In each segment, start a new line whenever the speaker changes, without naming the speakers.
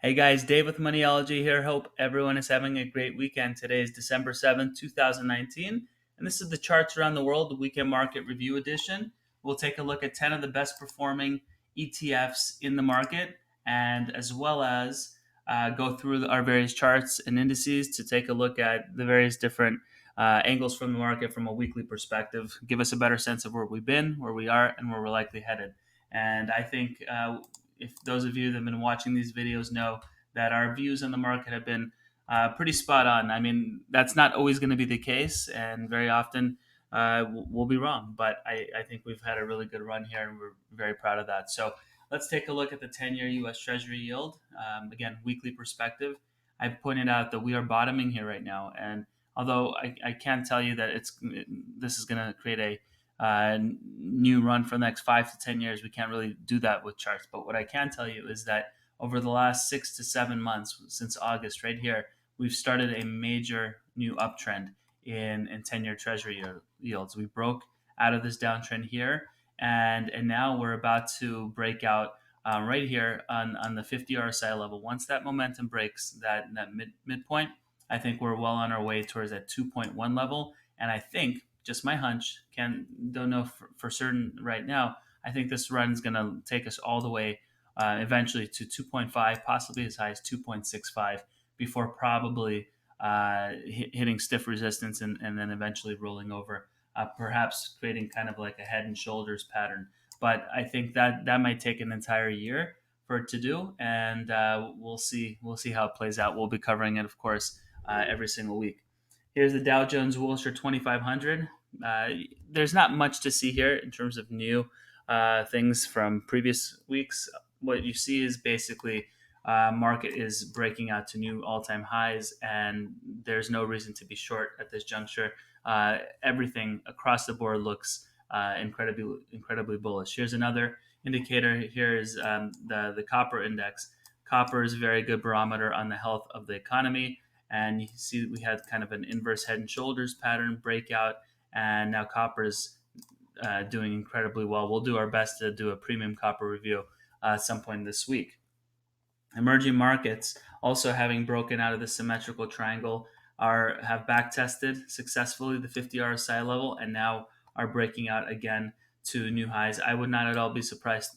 Hey guys, Dave with Moniology here. Hope everyone is having a great weekend. Today is December 7th, 2019, and this is the Charts Around the World, the Weekend Market Review Edition. We'll take a look at 10 of the best performing ETFs in the market, and as well as go through our various charts and indices to take a look at the various different angles from the market from a weekly perspective, give us a better sense of where we've been, where we are, and where we're likely headed. And I think if those of you that have been watching these videos know that our views on the market have been pretty spot on. I mean, that's not always going to be the case, and very often we'll be wrong. But I think we've had a really good run here, and we're very proud of that. So let's take a look at the 10-year U.S. Treasury yield. Again, weekly perspective. I've pointed out that we are bottoming here right now, and although I can't tell you that this is going to create a new run for the next 5 to 10 years. We can't really do that with charts. But what I can tell you is that over the last 6 to 7 months, since August, right here, we've started a major new uptrend in 10-year Treasury yields. We broke out of this downtrend here, and now we're about to break out right here on the 50 RSI level. Once that momentum breaks that midpoint, I think we're well on our way towards that 2.1 level. And I think, just my hunch, don't know for certain right now, I think this run is going to take us all the way eventually to 2.5, possibly as high as 2.65, before probably hitting stiff resistance and then eventually rolling over, perhaps creating kind of like a head and shoulders pattern. But I think that might take an entire year for it to do, and we'll see how it plays out. We'll be covering it, of course, every single week. Here's the Dow Jones Wilshire 2500. There's not much to see here in terms of new things from previous weeks. What you see is basically market is breaking out to new all-time highs, and there's no reason to be short at this juncture. Everything across the board looks incredibly bullish. Here's another indicator. Here is the copper index. Copper is a very good barometer on the health of the economy. And you see we had kind of an inverse head and shoulders pattern breakout, and now copper is doing incredibly well. We'll do our best to do a premium copper review at some point this week. Emerging markets, also having broken out of the symmetrical triangle, have back tested successfully the 50 RSI level, and now are breaking out again to new highs. I would not at all be surprised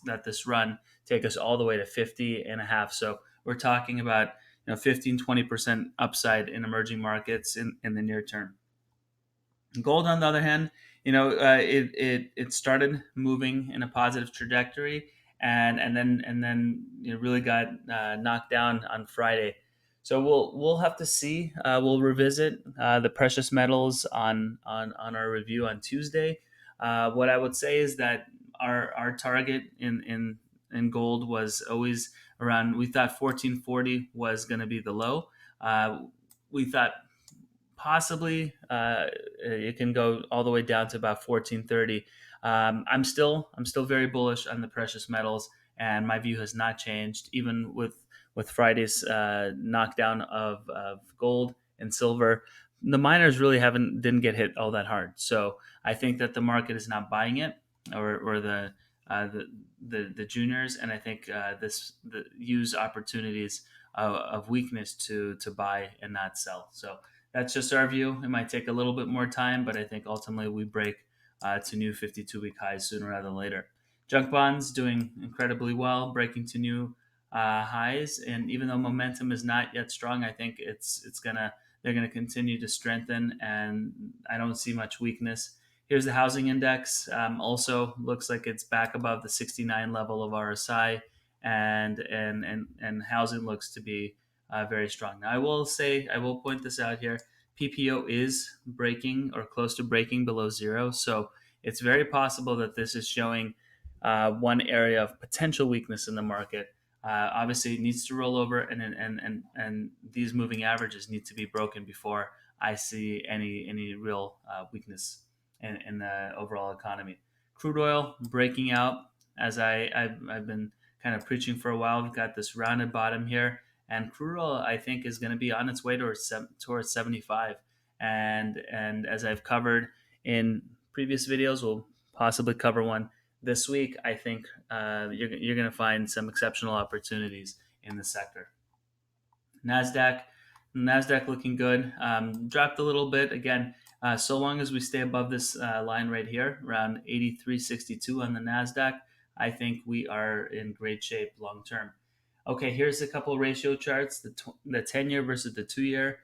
that this run take us all the way to 50 and a half. So we're talking about 15-20% upside in emerging markets in the near term. Gold, on the other hand, it started moving in a positive trajectory, and then really got knocked down on Friday. So we'll have to see. We'll revisit the precious metals on our review on Tuesday. What I would say is that our target in gold was always around. We thought 1440 was going to be the low. We thought possibly it can go all the way down to about 1430. I'm still very bullish on the precious metals, and my view has not changed even with Friday's knockdown of gold and silver. The miners really didn't get hit all that hard, so I think that the market is not buying it, or the juniors, and I think use opportunities of weakness to buy and not sell. So that's just our view. It might take a little bit more time, but I think ultimately we break to new 52-week highs sooner rather than later. Junk bonds doing incredibly well, breaking to new highs, and even though momentum is not yet strong, I think they're gonna continue to strengthen, and I don't see much weakness. Here's the housing index. Also looks like it's back above the 69 level of RSI, and housing looks to be very strong. Now, I will point this out here. PPO is breaking or close to breaking below zero, so it's very possible that this is showing one area of potential weakness in the market. Obviously, it needs to roll over, and these moving averages need to be broken before I see any real weakness in the overall economy. Crude oil breaking out, as I've been kind of preaching for a while. We've got this rounded bottom here, and crude oil, I think, is going to be on its way towards 75. And as I've covered in previous videos, we'll possibly cover one this week. I think you're going to find some exceptional opportunities in the sector. Nasdaq, Nasdaq looking good. Dropped a little bit again. So long as we stay above this line right here, around 83.62 on the Nasdaq, I think we are in great shape long term. Okay, here's a couple ratio charts: the 10-year versus the 2-year.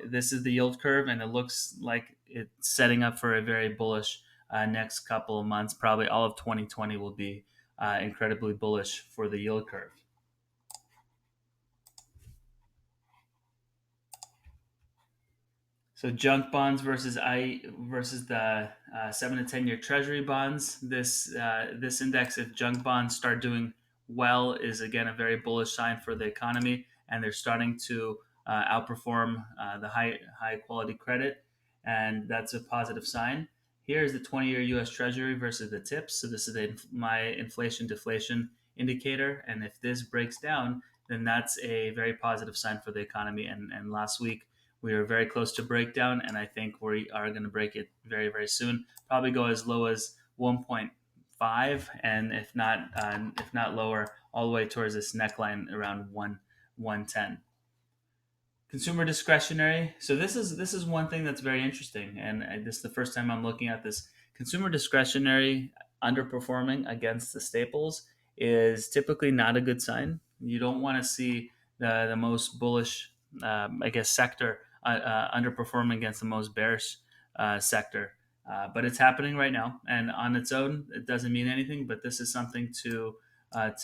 This is the yield curve, and it looks like it's setting up for a very bullish next couple of months. Probably all of 2020 will be incredibly bullish for the yield curve. So junk bonds versus the 7 to 10 year Treasury bonds. This index, if junk bonds start doing well, is again a very bullish sign for the economy, and they're starting to outperform the high quality credit, and that's a positive sign. Here's the 20-year U.S. Treasury versus the TIPS. So this is my inflation deflation indicator, and if this breaks down, then that's a very positive sign for the economy. And last week we are very close to breakdown, and I think we are going to break it very, very soon. Probably go as low as 1.5, and if not lower, all the way towards this neckline around 110. Consumer discretionary. So this is one thing that's very interesting, and this is the first time I'm looking at this. Consumer discretionary underperforming against the staples is typically not a good sign. You don't want to see the most bullish, I guess, sector underperforming against the most bearish sector. But it's happening right now, and on its own, it doesn't mean anything. But this is something to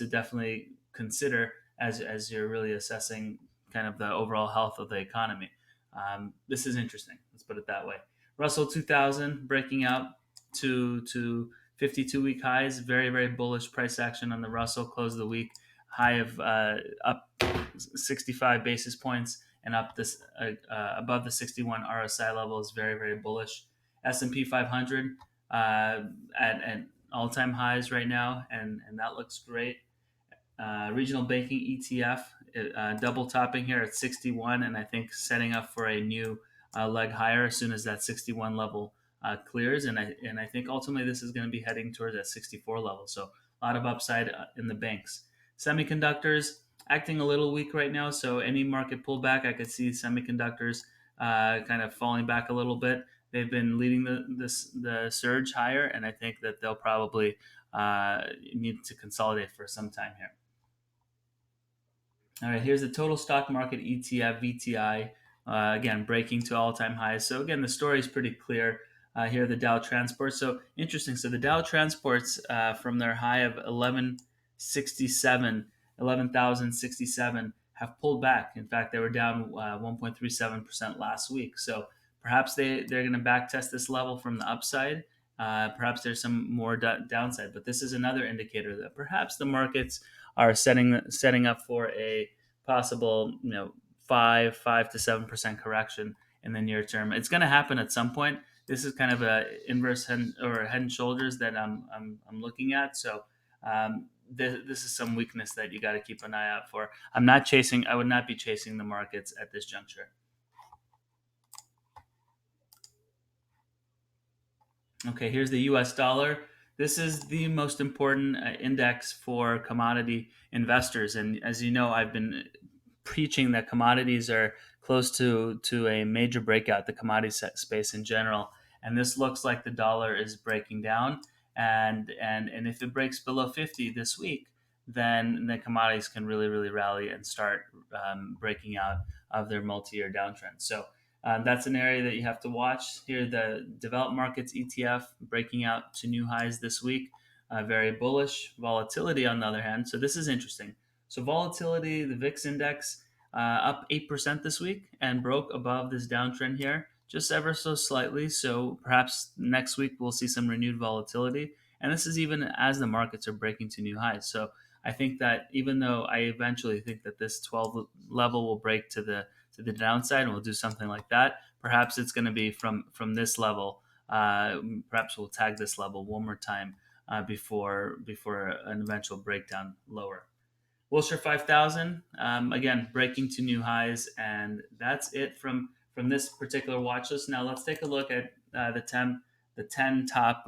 definitely consider as you're really assessing kind of the overall health of the economy. This is interesting. Let's put it that way. Russell 2000 breaking out to 52-week highs. Very, very bullish price action on the Russell. Close of the week high of up 65 basis points, and up this above the 61 RSI level is very, very bullish. S&P 500 at all-time highs right now, and that looks great. Regional banking ETF double topping here at 61, and I think setting up for a new leg higher as soon as that 61 level clears. And I think ultimately this is going to be heading towards that 64 level. So a lot of upside in the banks. Semiconductors acting a little weak right now. So any market pullback, I could see semiconductors kind of falling back a little bit. They've been leading the surge higher, and I think that they'll probably need to consolidate for some time here. All right, here's the total stock market ETF VTI, again breaking to all-time highs. So again, the story is pretty clear. Here, the Dow Transports. So interesting. So the Dow Transports from their high of 11,067 have pulled back. In fact, they were down 1.37% last week. So perhaps they're going to back test this level from the upside. Perhaps there's some more downside, but this is another indicator that perhaps the markets are setting up for a possible 5 to 7% correction in the near term. It's going to happen at some point. This is kind of a inverse head and shoulders that I'm looking at. So this is some weakness that you got to keep an eye out for. I would not be chasing the markets at this juncture. Okay, here's the US dollar. This is the most important index for commodity investors. And as you know, I've been preaching that commodities are close to a major breakout, the commodity space in general. And this looks like the dollar is breaking down. And if it breaks below 50 this week, then the commodities can really, really rally and start breaking out of their multi-year downtrend. So that's an area that you have to watch. Here, the Developed Markets ETF breaking out to new highs this week. Very bullish. Volatility, on the other hand. So this is interesting. So volatility, the VIX index up 8% this week and broke above this downtrend here, just ever so slightly. So perhaps next week we'll see some renewed volatility. And this is even as the markets are breaking to new highs. So I think that even though I eventually think that this 12 level will break to the downside and we'll do something like that, perhaps it's going to be from this level. Perhaps we'll tag this level one more time before an eventual breakdown lower. Wilshire 5000 again breaking to new highs, and that's it from this particular watch list. Now let's take a look at the 10 top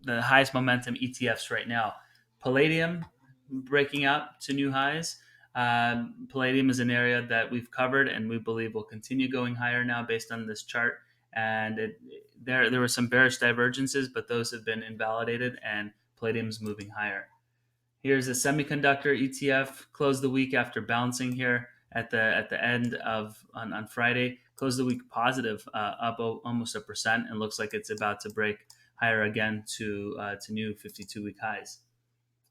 the highest momentum ETFs right now. Palladium breaking out to new highs. Palladium is an area that we've covered and we believe will continue going higher now based on this chart. And there were some bearish divergences, but those have been invalidated and palladium's moving higher. Here's a semiconductor ETF, closed the week after bouncing here at the end of on Friday. Closed the week positive, up almost 1%, and looks like it's about to break higher again to new 52-week highs.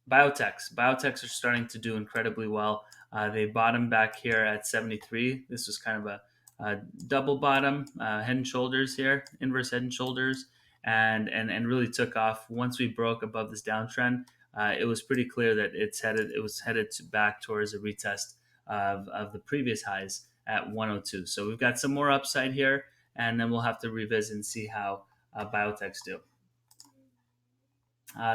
Biotechs are starting to do incredibly well. They bottomed back here at 73. This was kind of a double bottom, head and shoulders here, inverse head and shoulders, and really took off once we broke above this downtrend. It was pretty clear that it was headed back towards a retest of the previous highs at 102. So we've got some more upside here, and then we'll have to revisit and see how biotechs do.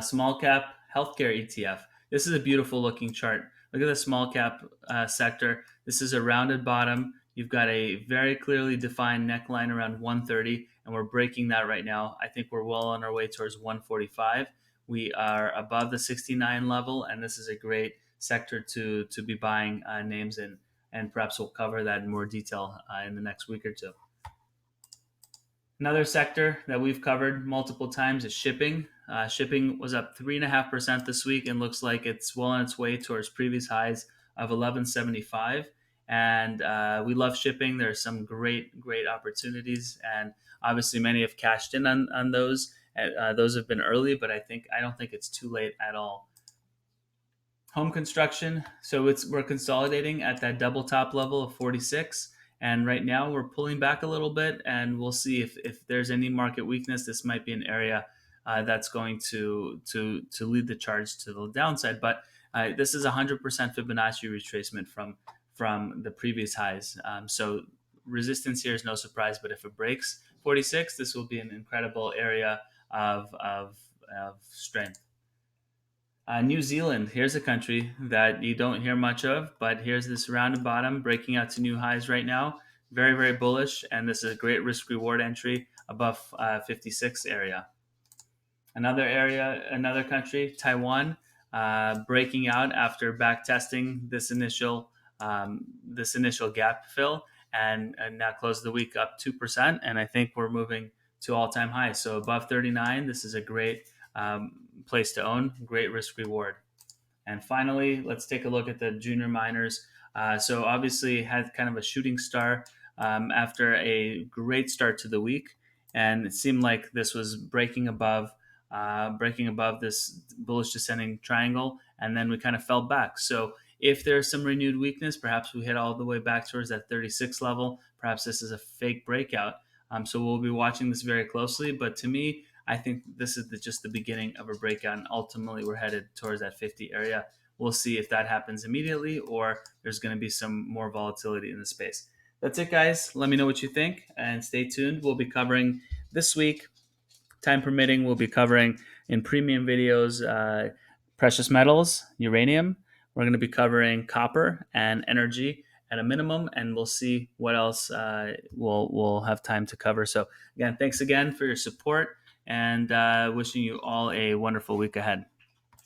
Small cap healthcare ETF. This is a beautiful looking chart. Look at the small cap sector. This is a rounded bottom. You've got a very clearly defined neckline around 130, and we're breaking that right now. I think we're well on our way towards 145. We are above the 69 level, and this is a great sector to be buying names in, and perhaps we'll cover that in more detail in the next week or two. Another sector that we've covered multiple times is shipping. Shipping was up 3.5% this week and looks like it's well on its way towards previous highs of 1175. And we love shipping. There are some great opportunities, and obviously many have cashed in on those. Those have been early, but I don't think it's too late at all. Home construction. So we're consolidating at that double top level of 46. And right now we're pulling back a little bit, and we'll see if there's any market weakness. This might be an area that's going to lead the charge to the downside. But this is 100% Fibonacci retracement from the previous highs. So resistance here is no surprise. But if it breaks 46, this will be an incredible area of strength. New Zealand, here's a country that you don't hear much of, but here's this rounded bottom breaking out to new highs right now. Very, very bullish, and this is a great risk-reward entry above 56 area. Another country, Taiwan, breaking out after back testing this initial gap fill, and now closed the week up 2%, and I think we're moving to all-time highs. So above 39, this is a great place to own, great risk reward. And finally, let's take a look at the junior miners. So obviously had kind of a shooting star after a great start to the week, and it seemed like this was breaking above this bullish descending triangle, and then we kind of fell back. So if there's some renewed weakness, perhaps we hit all the way back towards that 36 level. Perhaps this is a fake breakout. So we'll be watching this very closely. But to me, I think this is just the beginning of a breakout, and ultimately we're headed towards that 50 area. We'll see if that happens immediately or there's going to be some more volatility in the space. That's it, guys. Let me know what you think, and stay tuned. We'll be covering this week, time permitting, we'll be covering in premium videos precious metals, uranium. We're going to be covering copper and energy at a minimum, and we'll see what else we'll have time to cover. So again, thanks again for your support, and wishing you all a wonderful week ahead.